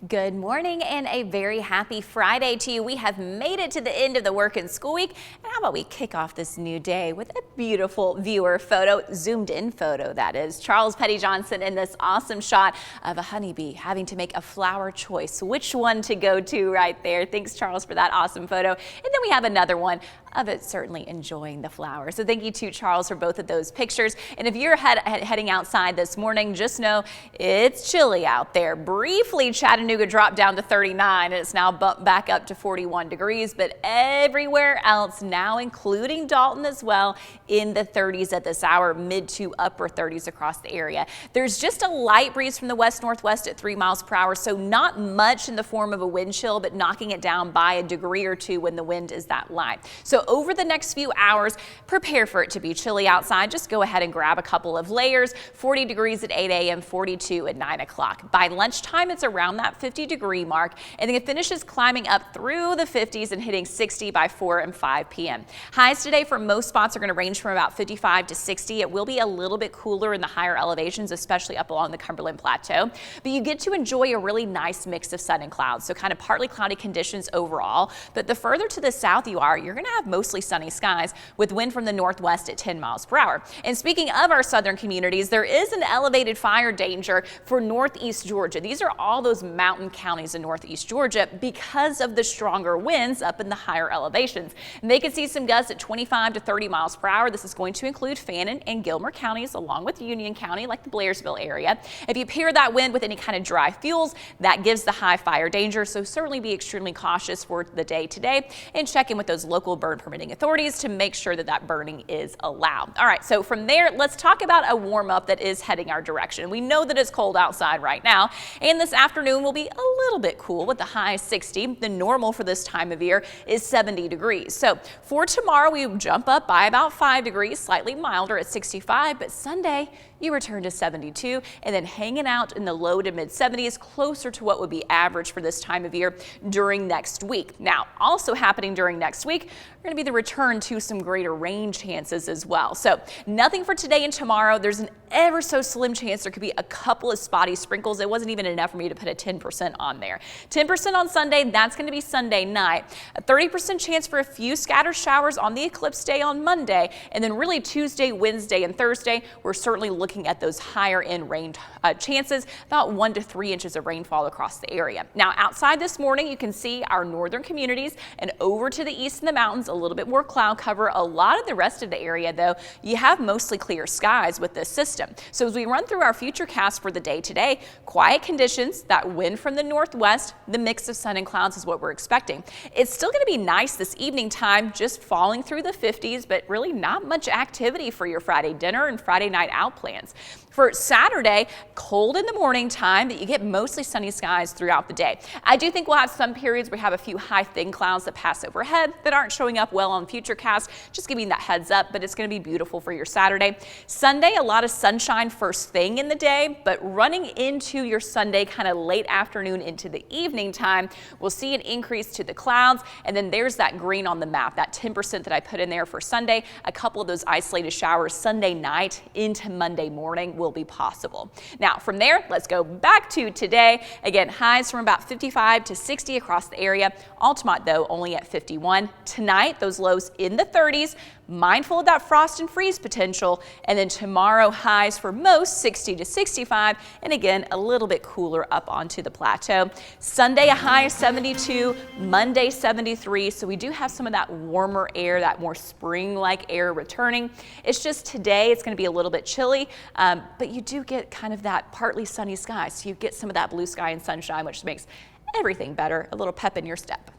Good morning and a very happy Friday to you. We have made it to the end of the work and school week. And how about we kick off this new day with a beautiful viewer photo, zoomed in photo that is. Charles Petty Johnson in this awesome shot of a honeybee having to make a flower choice. Which one to go to right there? Thanks, Charles, for that awesome photo. And then we have another one of it certainly enjoying the flowers. So thank you to Charles for both of those pictures. And if you're heading outside this morning, just know it's chilly out there. Briefly, Chattanooga dropped down to 39 and it's now bumped back up to 41 degrees, but everywhere else now, including Dalton as well, in the 30s at this hour, mid to upper 30s across the area. There's just a light breeze from the west-northwest at 3 miles per hour, so not much in the form of a wind chill, but knocking it down by a degree or two when the wind is that light. So over the next few hours, prepare for it to be chilly outside. Just go ahead and grab a couple of layers. 40 degrees at 8 a.m., 42 at 9 o'clock. By lunchtime, it's around that 50-degree mark, and then it finishes climbing up through the 50s and hitting 60 by 4 and 5 p.m. Highs today for most spots are going to range from about 55 to 60. It will be a little bit cooler in the higher elevations, especially up along the Cumberland Plateau, but you get to enjoy a really nice mix of sun and clouds. So kind of partly cloudy conditions overall, but the further to the south you are, you're going to have mostly sunny skies with wind from the northwest at 10 miles per hour. And speaking of our southern communities, there is an elevated fire danger for northeast Georgia. These are all those mountain counties in northeast Georgia because of the stronger winds up in the higher elevations. And they could see some gusts at 25 to 30 miles per hour. This is going to include Fannin and Gilmer counties along with Union County, like the Blairsville area. If you pair that wind with any kind of dry fuels, that gives the high fire danger. So certainly be extremely cautious for the day today and check in with those local burn permitting authorities to make sure that that burning is allowed. All right, so from there, let's talk about a warm up that is heading our direction. We know that it's cold outside right now, and this afternoon will be a little bit cool with the high 60. The normal for this time of year is 70 degrees. So for tomorrow, we jump up by about 5 degrees, slightly milder at 65, but Sunday, you return to 72 and then hanging out in the low to mid 70s, closer to what would be average for this time of year during next week. Now, also happening during next week are going to be the return to some greater rain chances as well. So nothing for today and tomorrow. There's an ever so slim chance there could be a couple of spotty sprinkles. It wasn't even enough for me to put a 10% on there. 10% on Sunday, that's going to be Sunday night. A 30% chance for a few scattered showers on the eclipse day on Monday. And then really Tuesday, Wednesday, and Thursday, we're certainly looking at those higher end rain chances, about 1 to 3 inches of rainfall across the area. Now outside this morning, you can see our northern communities and over to the east in the mountains, a little bit more cloud cover. A lot of the rest of the area, though, you have mostly clear skies with this system. So as we run through our future cast for the day today, quiet conditions, that wind from the northwest, the mix of sun and clouds is what we're expecting. It's still going to be nice this evening time, just falling through the 50s, but really not much activity for your Friday dinner and Friday night out plans. For Saturday, cold in the morning time, but you get mostly sunny skies throughout the day. I do think we'll have some periods where we have a few high thin clouds that pass overhead that aren't showing up well on future casts. Just giving that heads up, but it's going to be beautiful for your Saturday. Sunday, a lot of sunshine first thing in the day, but running into your Sunday kind of late afternoon into the evening time, we'll see an increase to the clouds. And then there's that green on the map, that 10% that I put in there for Sunday. A couple of those isolated showers Sunday night into Monday morning will be possible. Now from there, let's go back to today. Again, highs from about 55 to 60 across the area. Altamont, though, only at 51. Tonight, those lows in the 30s. Mindful of that frost and freeze potential. And then tomorrow, highs for most 60 to 65. And again, a little bit cooler up onto the plateau. Sunday, a high of 72. Monday, 73. So we do have some of that warmer air, that more spring-like air returning. It's just today, it's going to be a little bit chilly, but you do get kind of that partly sunny sky. So you get some of that blue sky and sunshine, which makes everything better, a little pep in your step.